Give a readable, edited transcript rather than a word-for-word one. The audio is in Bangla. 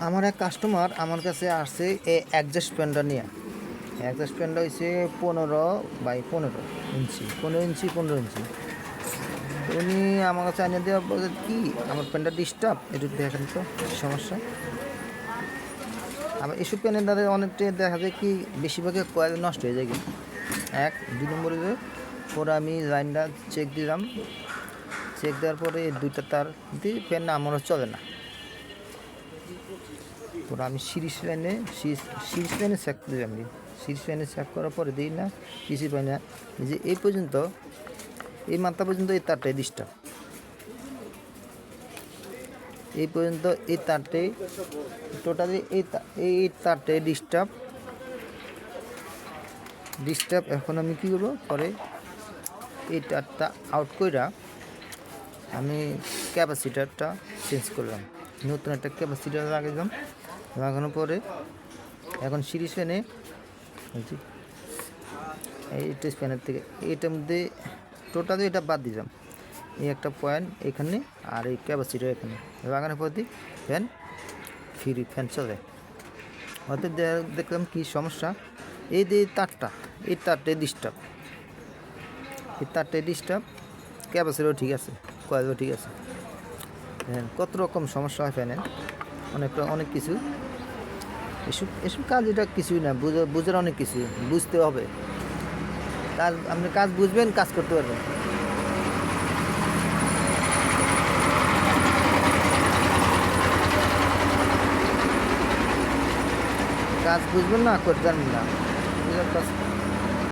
আমার এক কাস্টমার আমার কাছে আসছে এই অ্যাডজাস্ট ফ্যানটা নিয়ে। অ্যাডজাস্ট ফ্যানটা হচ্ছে 15 বাই 15 ইঞ্চি, 15 ইঞ্চি 15 ইঞ্চি। উনি আমার কাছে এনে দেওয়া বলে কি আমার ফ্যানটা ডিস্টার্ব, একটু দেখেন তো কি সমস্যা। আবার এসব ফ্যানের দ্বারা অনেকটা দেখা যায় কি বেশিরভাগই কয়েল নষ্ট হয়ে যায়। কি 1 2 নম্বরে পরে আমি লাইনটা চেক দিলাম, চেক দেওয়ার পরে এই দুইটা তার দিয়ে ফ্যান আমারও চলে না। পরে আমি সিরিজ লাইনে চেক দিলাম। সিরিজ লাইনে চেক করার পরে দিই না, কিছু পাই না। যে এই পর্যন্ত, এই মাত্রা পর্যন্ত এই তারটাই ডিস্টার্ব। এই পর্যন্ত এই তারটাই টোটালি এই তারটাই ডিস্টার্ব। এখন আমি কী করবো, পরে এই তারটা আউট কইরা আমি ক্যাপাসিটারটা চেঞ্জ করলাম, নতুন একটা ক্যাপাসিটার লাগাইলাম। লাগানোর পরে এখন সিরিজ ফ্যানে এই টেস্ট ফ্যানের থেকে এইটার মধ্যে টোটালি এটা বাদ দিলাম। এই একটা পয়েন্ট এখানে আর এই ক্যাপাসিটার এখানে লাগানোর পর দিই ফ্যান চলে। অর্থাৎ দেখলাম কি সমস্যা, এই যে তারটাই ডিস্টার্ব, ক্যাপাসিটারও ঠিক আছে, কয়েলও ঠিক আছে। হ্যাঁ, কত রকম সমস্যা হয় ফ্যানের, অনেক কিছু। এসব কাজ এটা কিছুই না, বুঝার অনেক কিছু, বুঝতে হবে। আপনি কাজ বুঝবেন, কাজ করতে পারবেন। কাজ বুঝবেন না, করতে জানবেন না,